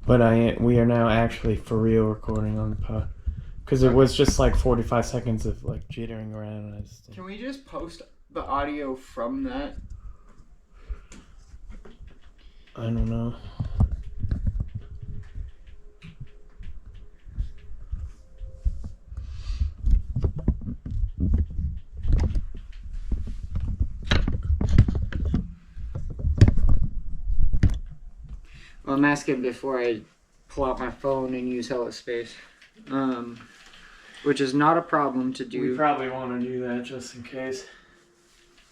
But we are now actually for real recording on the pod. Because it was just like 45 seconds of like jittering around. And Can we just post the audio from that? I don't know. Well, I'm asking before I pull out my phone and use hella space. Which is not a problem to do. We probably want to do that just in case.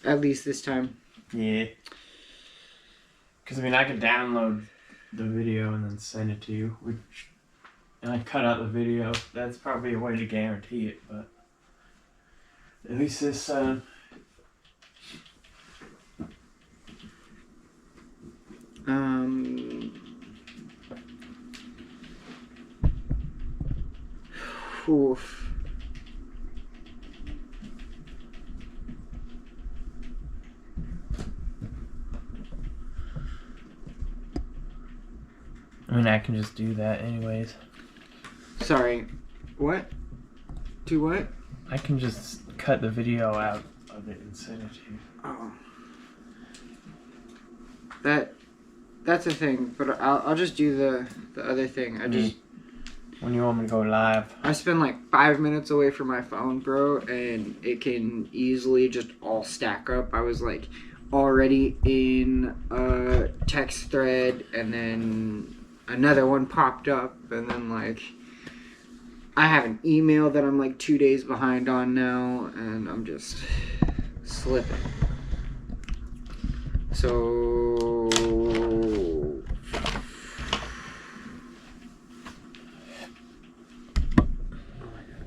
At least this time. Yeah. Because, I mean, I could download the video and then send it to you. And I cut out the video. That's probably a way to guarantee it, but at least this time. Oof. I mean, I can just do that anyways. Sorry. What? Do what? I can just cut the video out of it and send it to you. Oh. That's a thing, but I'll just do the other thing. When you want me to go live. I spend like 5 minutes away from my phone, bro, and it can easily just all stack up. I was like already in a text thread, and then another one popped up, and then like I have an email that I'm like 2 days behind on now, and I'm just slipping. So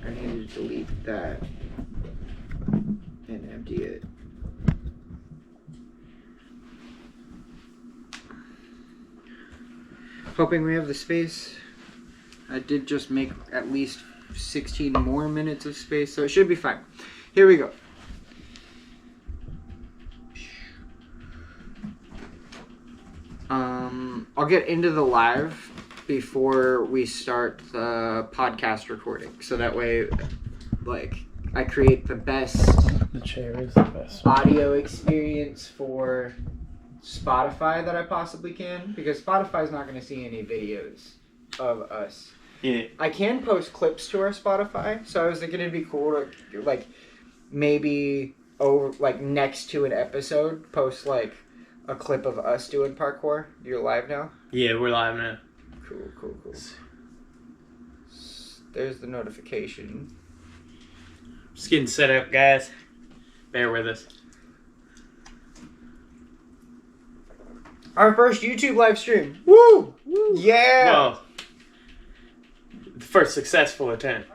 I need to delete that and empty it. Hoping we have the space. I did just make at least 16 more minutes of space, so it should be fine. Here we go. I'll get into the live before we start the podcast recording, so that way, like, I create the best. The chair is the best audio experience for Spotify that I possibly can, because Spotify's not going to see any videos of us. Yeah. I can post clips to our Spotify, so I was thinking it'd be cool to, like, maybe over, like, next to an episode, post, like, a clip of us doing parkour. You're live now? Yeah, we're live now. Cool. There's the notification. Just getting set up, guys. Bear with us. Our first YouTube live stream. Woo! Yeah! Well, the first successful attempt.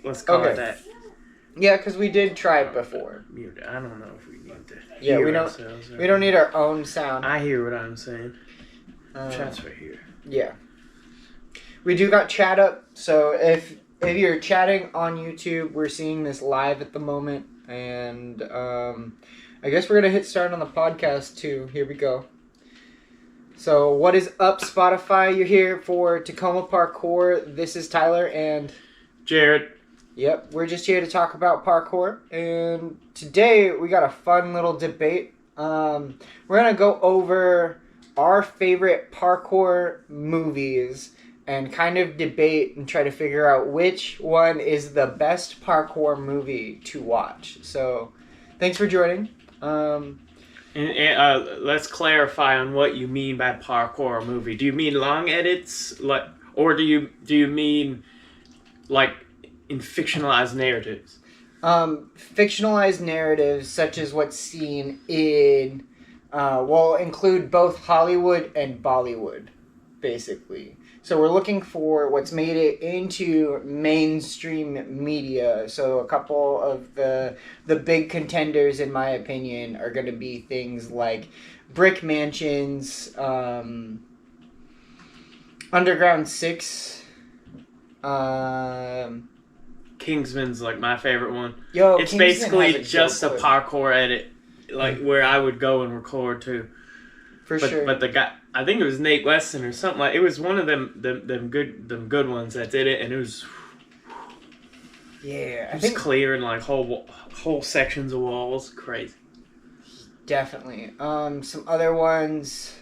Let's call it that. Yeah, because we did try it before. I don't know if we need to. Yeah, we don't need our own sound. I hear what I'm saying. Chat's right here. Yeah. We do got chat up, so if you're chatting on YouTube, we're seeing this live at the moment, and I guess we're gonna hit start on the podcast too. Here we go. So what is up, Spotify? You're here for Tacoma Parkour. This is Tyler and Jared. Yep, we're just here to talk about parkour, and today we got a fun little debate. We're gonna go over our favorite parkour movies and kind of debate and try to figure out which one is the best parkour movie to watch. So, thanks for joining. And let's clarify on what you mean by parkour movie. Do you mean long edits, like, or do you mean like in fictionalized narratives? Fictionalized narratives such as what's seen in will include both Hollywood and Bollywood, basically. So we're looking for what's made it into mainstream media. So a couple of the big contenders, in my opinion, are going to be things like Brick Mansions, Underground 6, Kingsman's like my favorite one. Yo, it's Kingsman basically just a parkour edit, like where I would go and record too. For sure. But the guy, I think it was Nate Weston or something like. It was one of them good ones that did it, and it was. Yeah, I think clearing like whole sections of walls. Crazy. Definitely. Some other ones.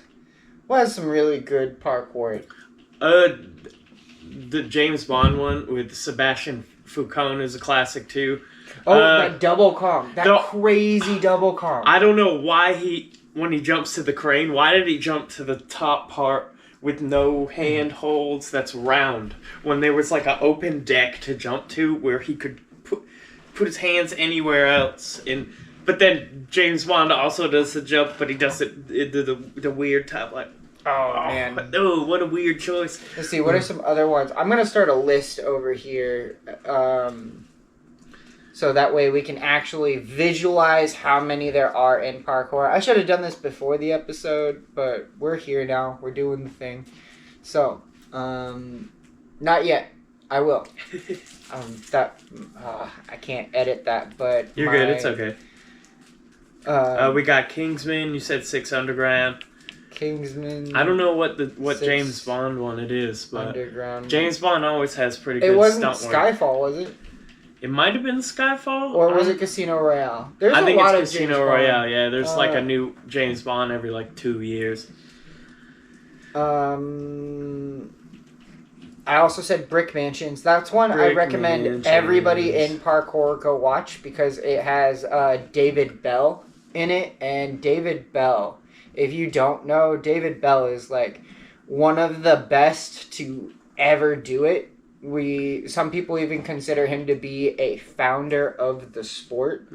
What has some really good parkour? The James Bond one with Sebastian Foucault is a classic too. Oh, that double comp. That crazy double comp. I don't know why when he jumps to the crane, why did he jump to the top part with no handholds that's round when there was like an open deck to jump to where he could put his hands anywhere else? But then James Bond also does the jump, but he does it the weird type like. Oh, man. Oh, what a weird choice. Let's see, what are some other ones? I'm going to start a list over here. So that way we can actually visualize how many there are in parkour. I should have done this before the episode, but we're here now. We're doing the thing. So, not yet. I will. I can't edit that, but... You're good. It's okay. We got Kingsman. You said 6 Underground. Kingsman. I don't know what James Bond one it is, but Underground. James Bond always has pretty good stunt work. It wasn't Skyfall, was it? It might have been Skyfall. Or was it Casino Royale? I think it's Casino Royale, yeah. There's like a new James Bond every like 2 years. I also said Brick Mansions. That's one I recommend everybody in parkour go watch because it has David Bell in it. And David Bell, if you don't know, David Bell is like one of the best to ever do it. Some people even consider him to be a founder of the sport.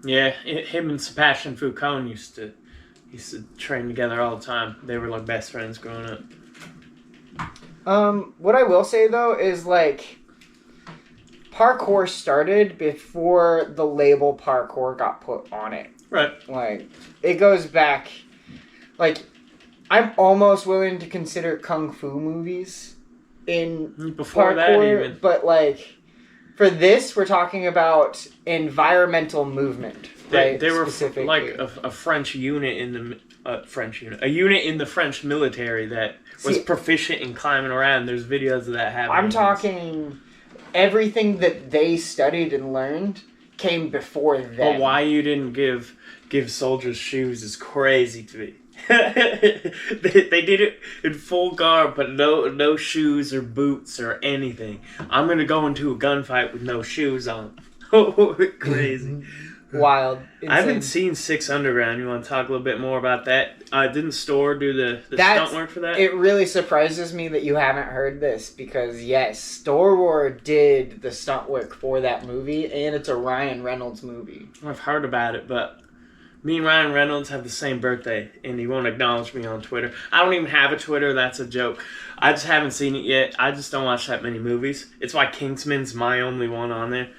Yeah, him and Sebastian Foucault used to train together all the time. They were like best friends growing up. What I will say though is like parkour started before the label parkour got put on it. Right. Like it goes back. Like I'm almost willing to consider kung fu movies in before parkour, that even. But like for this, we're talking about environmental movement. Right? They were like a French unit in the a unit in the French military that was proficient in climbing around. There's videos of that happening. I'm talking everything that they studied and learned came before them. But why you didn't give soldiers shoes is crazy to me. they did it in full garb, but no shoes or boots or anything. I'm gonna go into a gunfight with no shoes on. Crazy. Wild. Insane. I haven't seen 6 Underground. You want to talk a little bit more about that? Didn't Store do the stunt work for that? It really surprises me that you haven't heard this because, yes, Store did the stunt work for that movie, and it's a Ryan Reynolds movie. I've heard about it, but me and Ryan Reynolds have the same birthday, and he won't acknowledge me on Twitter. I don't even have a Twitter. That's a joke. I just haven't seen it yet. I just don't watch that many movies. It's why Kingsman's my only one on there.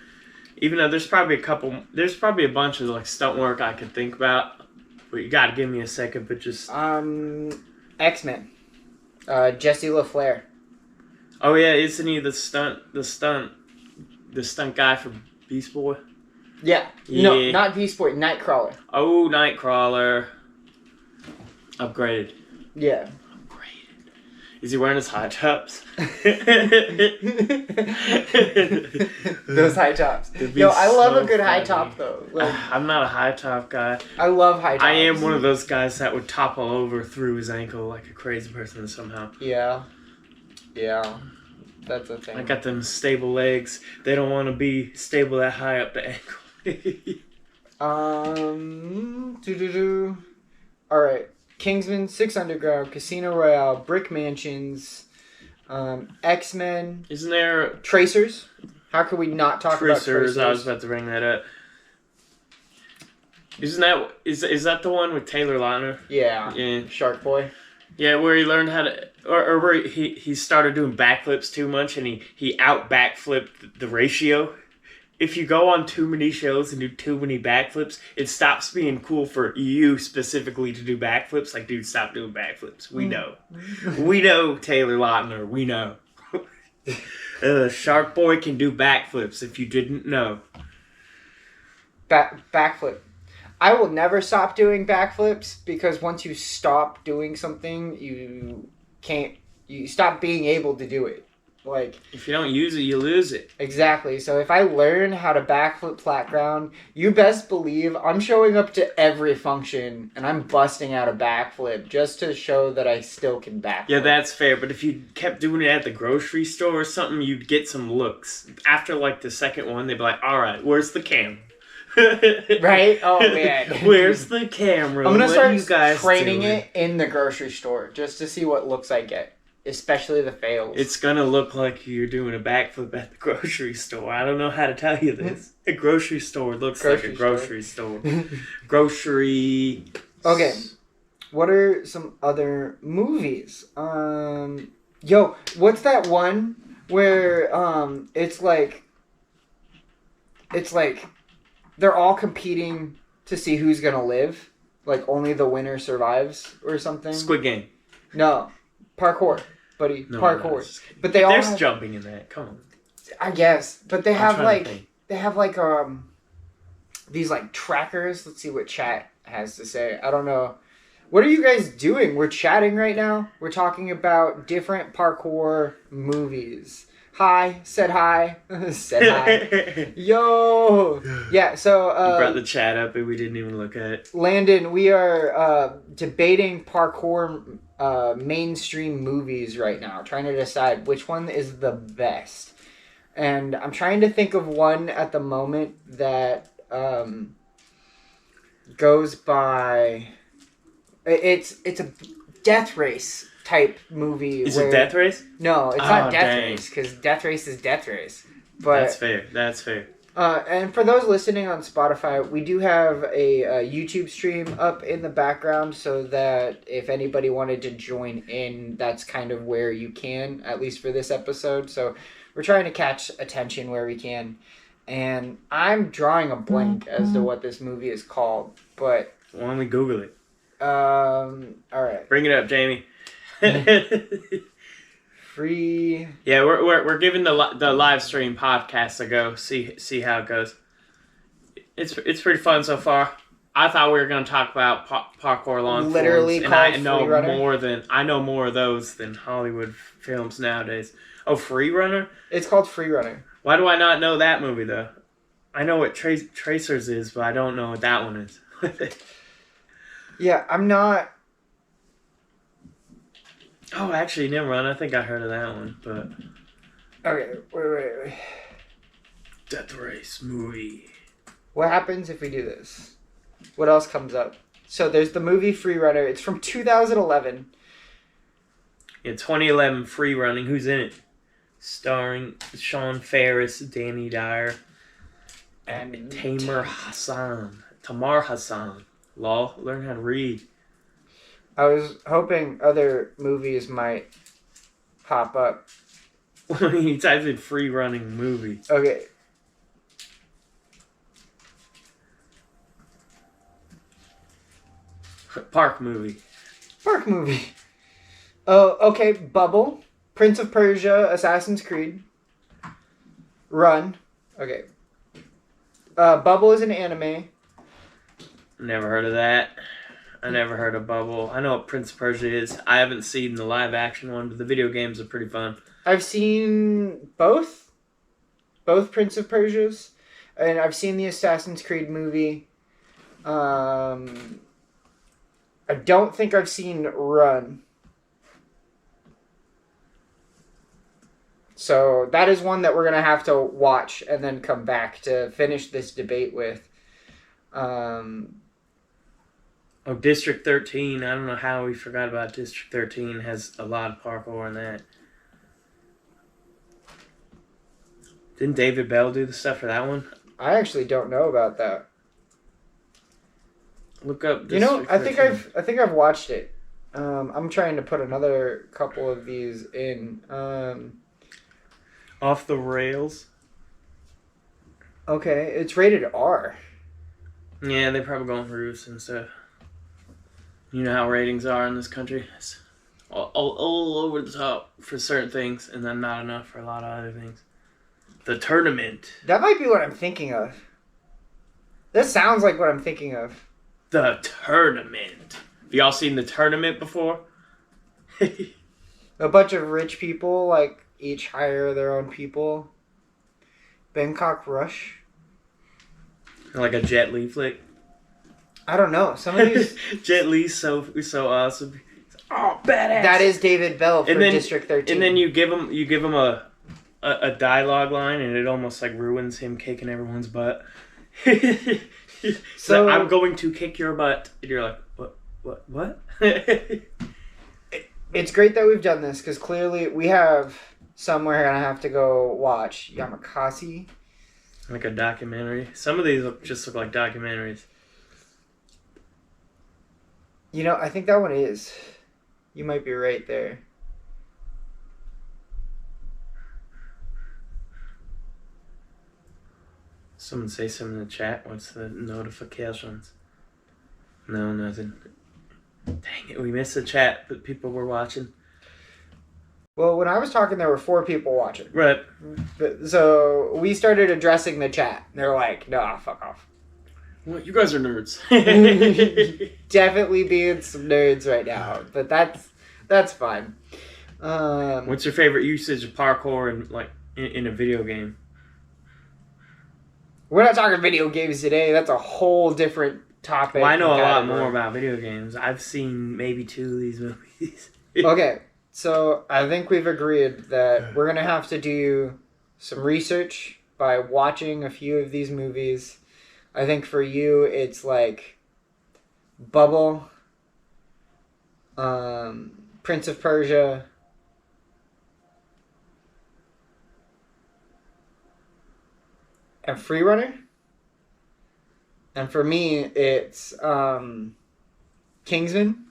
Even though there's probably a bunch of like stunt work I could think about, but you gotta give me a second. But just X-Men, Jesse LaFleur. Oh yeah, isn't he the stunt guy for Beast Boy? Yeah. No, not Beast Boy, Nightcrawler. Oh, Nightcrawler. Upgraded. Yeah. Is he wearing his high tops? Those high tops. Yo, I love a good high top though. Like, I'm not a high top guy. I love high tops. I am one of those guys that would topple over through his ankle like a crazy person somehow. Yeah. Yeah. That's a thing. I got them stable legs. They don't want to be stable that high up the ankle. Alright. Kingsman, 6 Underground, Casino Royale, Brick Mansions, X-Men. Isn't there... Tracers. How could we not talk about Tracers? I was about to bring that up. Is that the one with Taylor Lautner? Yeah. Shark Boy. Yeah, where he learned how to... Or where he started doing backflips too much and he out-backflipped the ratio. If you go on too many shows and do too many backflips, it stops being cool for you specifically to do backflips. Like, dude, stop doing backflips. We know. We know, Taylor Lautner. We know. Shark Boy can do backflips if you didn't know. Backflip. I will never stop doing backflips because once you stop doing something, you stop being able to do it. Like, if you don't use it, you lose it. Exactly. So if I learn how to backflip flat ground, you best believe I'm showing up to every function and I'm busting out a backflip just to show that I still can backflip. Yeah, that's fair. But if you kept doing it at the grocery store or something, you'd get some looks. After like the second one, they'd be like, "All right, where's the camera?" Right? Oh man. Where's the camera? I'm gonna start start training it in the grocery store just to see what looks I get. Especially the fails. It's gonna look like you're doing a backflip at the grocery store. I don't know how to tell you this. A grocery store looks like a grocery store. Grocery. Okay. What are some other movies? Yo, what's that one where it's like they're all competing to see who's gonna live? Like only the winner survives or something? Squid Game. No. Parkour, buddy. No, Parkour. No, but they all there's have, jumping in that. Come on. I guess, but they have like these like trackers. Let's see what chat has to say. I don't know. What are you guys doing? We're chatting right now. We're talking about different parkour movies. Hi, said hi. Said hi. Yo. Yeah, so you brought the chat up and we didn't even look at it. Landon, we are debating parkour mainstream movies right now, trying to decide which one is the best. And I'm trying to think of one at the moment that goes by. It's a death race type movie. Is it Death Race? No, it's not Death Race because Death Race is Death Race. But That's fair. And for those listening on Spotify, we do have a YouTube stream up in the background so that if anybody wanted to join in, that's kind of where you can, at least for this episode. So we're trying to catch attention where we can. And I'm drawing a blank as to what this movie is called, but... Why don't we Google it? All right. Bring it up, Jamie. Free. Yeah, we're giving the live stream podcast a go. See how it goes. It's pretty fun so far. I thought we were going to talk about parkour long literally forms, and I know more of those than Hollywood films nowadays. Oh, Freerunner? It's called Freerunner. Why do I not know that movie though? I know what Tracers is, but I don't know what that one is. Yeah, I'm not. Oh, actually, never mind. I think I heard of that one, but... Okay, wait. Death Race movie. What happens if we do this? What else comes up? So there's the movie Freerunner. It's from 2011. Yeah, 2011 Freerunning. Who's in it? Starring Sean Ferris, Danny Dyer, and Tamar Hassan. Lol, learn how to read. I was hoping other movies might pop up. He types in Freerunning movie. Okay. Park movie. Oh, okay. Bubble. Prince of Persia, Assassin's Creed. Run. Okay. Bubble is an anime. Never heard of that. I never heard of Bubble. I know what Prince of Persia is. I haven't seen the live action one, but the video games are pretty fun. I've seen both Prince of Persias, and I've seen the Assassin's Creed movie. I don't think I've seen Run. So that is one that we're going to have to watch and then come back to finish this debate with. Oh, District 13. I don't know how we forgot about District 13. It has a lot of parkour in that. Didn't David Bell do the stuff for that one? I actually don't know about that. Look up District 13. You know, 13. I think I've watched it. I'm trying to put another couple of these in. Off the Rails. Okay, it's rated R. Yeah, they're probably going for roofs and stuff. You know how ratings are in this country. It's all over the top for certain things, and then not enough for a lot of other things. The Tournament. That might be what I'm thinking of. That sounds like what I'm thinking of. The tournament. Have y'all seen the tournament before? A bunch of rich people, like, each hire their own people. Bangkok Rush. Like a Jet Li flick. I don't know. Some of these... Jet Li's so awesome. Oh, badass. That is David Bell for District 13. And then you give him a dialogue line, and it almost like ruins him kicking everyone's butt. So I'm going to kick your butt, and you're like, what? It's great that we've done this because clearly we have some we're gonna have to go watch. Yamakasi, like a documentary. Some of these just look like documentaries. You know, I think that one is. You might be right there. Someone say something in the chat. What's the notifications? No, nothing. Dang it, we missed the chat, but people were watching. Well, when I was talking, there were 4 people watching. Right. So we started addressing the chat. They're like, "Nah, fuck off." Well, you guys are nerds. Definitely being some nerds right now, but that's fine. What's your favorite usage of parkour in a video game? We're not talking video games today. That's a whole different topic. Well, I know a lot more about video games. I've seen maybe 2 of these movies. Okay, so I think we've agreed that we're going to have to do some research by watching a few of these movies. I think for you, it's like Bubble, Prince of Persia, and Freerunner. And for me, it's Kingsman.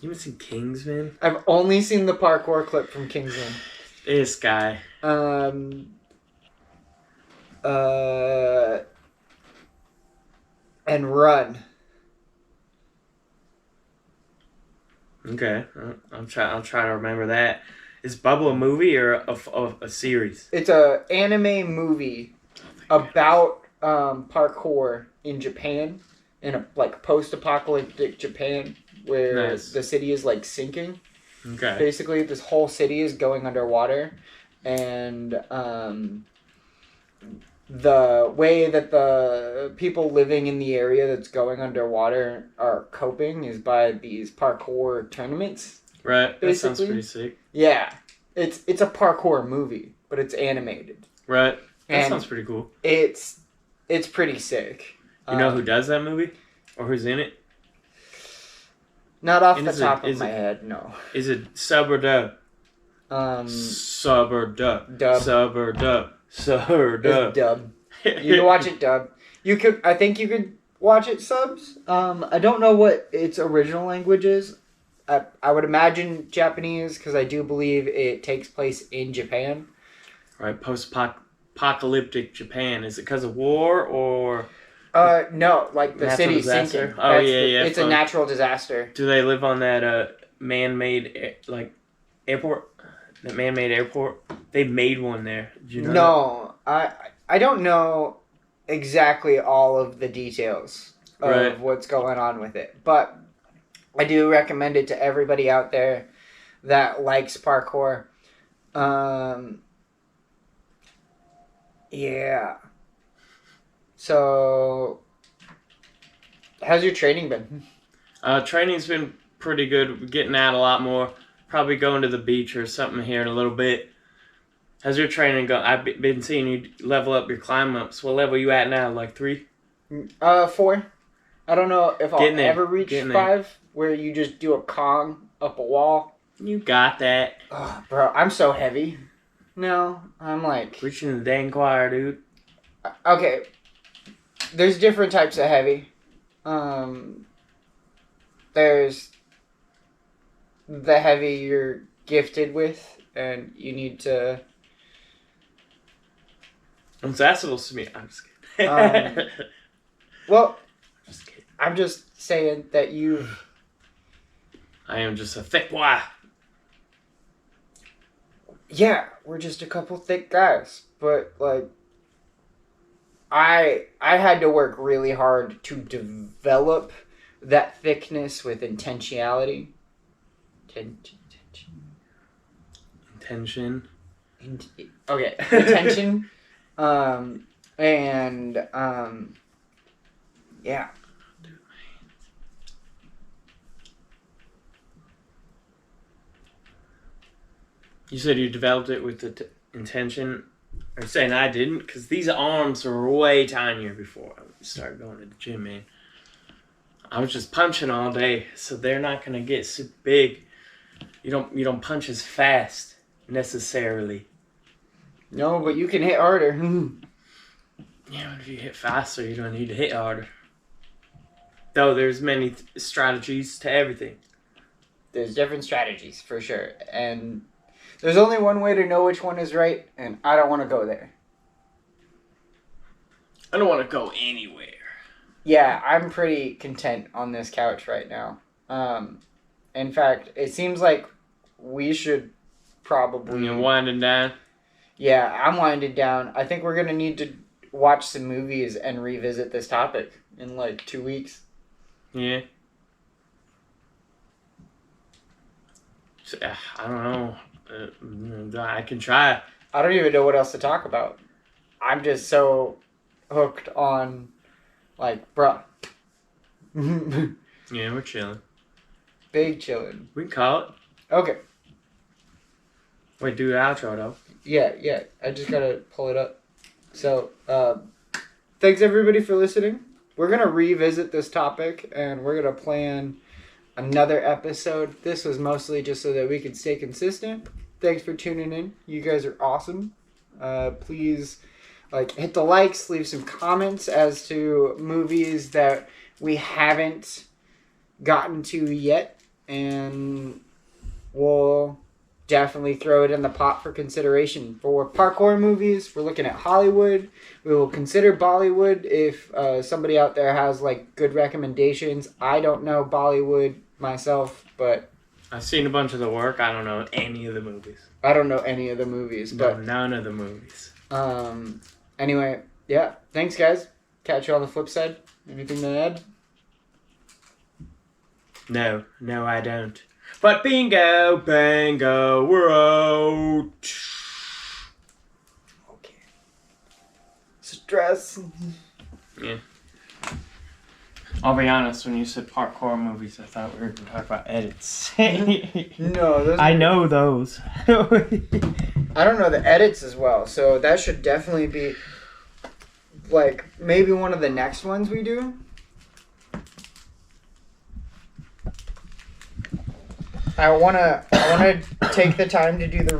You haven't seen Kingsman? I've only seen the parkour clip from Kingsman. This guy. And Run. Okay, I'll try to remember that. Is Bubble a movie or a series? It's a anime movie about parkour in Japan, in a like post-apocalyptic Japan where the city is like sinking. Okay. Basically, this whole city is going underwater, and the way that the people living in the area that's going underwater are coping is by these parkour tournaments. Right. That basically. Sounds pretty sick. Yeah. It's a parkour movie, but it's animated. Right. That And sounds pretty cool. It's pretty sick. You know who does that movie? Or who's in it? Not off the top of my head, no. Is it sub or dub? Sub or dub. Dub. Sub or dub. Sub or dub. It's dub. You can watch it dub. I think you could watch it subs. I don't know what its original language is. I would imagine Japanese because I do believe it takes place in Japan. Right, post-apocalyptic Japan. Is it because of war or... No, like the city's sinking. Oh, yeah. It's a natural disaster. Do they live on that man-made airport? That man-made airport? They made one there. Did you know No, I don't know exactly all of the details of what's going on with it, but I do recommend it to everybody out there that likes parkour. Yeah. So, how's your training been? Training's been pretty good. We're getting out a lot more. Probably going to the beach or something here in a little bit. How's your training going? I've been seeing you level up your climb ups. What level are you at now? Like 3? 4. I don't know if I'll ever reach 5, where you just do a Kong up a wall. You got that. Oh, bro, I'm so heavy. No, I'm like... Reaching the dang choir, dude. Okay. There's different types of heavy. There's the heavy you're gifted with, and you need to... What's that supposed to mean? I'm just kidding. Well, I'm just saying that you... I am just a thick boy. Yeah, we're just a couple thick guys. But, like... I had to work really hard to develop that thickness with intentionality. Intention. Okay, intention. Yeah. You said you developed it with the intention. I'm saying I didn't, because these arms were way tinier before I started going to the gym, man. I was just punching all day, so they're not gonna get super big. You don't punch as fast necessarily. No, but you can hit harder. Yeah, but if you hit faster, you don't need to hit harder. Though there's many strategies to everything. There's different strategies for sure, and there's only one way to know which one is right, and I don't want to go there. I don't want to go anywhere. Yeah, I'm pretty content on this couch right now. In fact, it seems like we should probably... You're winding down? Yeah, I'm winding down. I think we're going to need to watch some movies and revisit this topic in like 2 weeks. Yeah. I don't know. I can try. I don't even know what else to talk about. I'm just so hooked on, like, bruh. Yeah, we're chilling. Big chilling. We can call it. Okay. Wait, do the outro, though. Yeah. I just gotta pull it up. So, thanks everybody for listening. We're gonna revisit this topic, and we're gonna plan another episode. This was mostly just so that we could stay consistent. Thanks for tuning in. You guys are awesome. Please, hit the likes, leave some comments as to movies that we haven't gotten to yet, and we'll definitely throw it in the pot for consideration. For parkour movies, we're looking at Hollywood. We will consider Bollywood if somebody out there has good recommendations. I don't know Bollywood myself, but I've seen a bunch of the work. I don't know any of the movies. I don't know any of the movies, but no, none of the movies. Anyway, yeah. Thanks, guys. Catch you on the flip side. Anything to add? No, I don't. But bingo, bango, we're out. Okay. Stress. Yeah. I'll be honest, when you said parkour movies, I thought we were going to talk about edits. No, I know those. I don't know the edits as well, so that should definitely be maybe one of the next ones we do. I wanna take the time to do the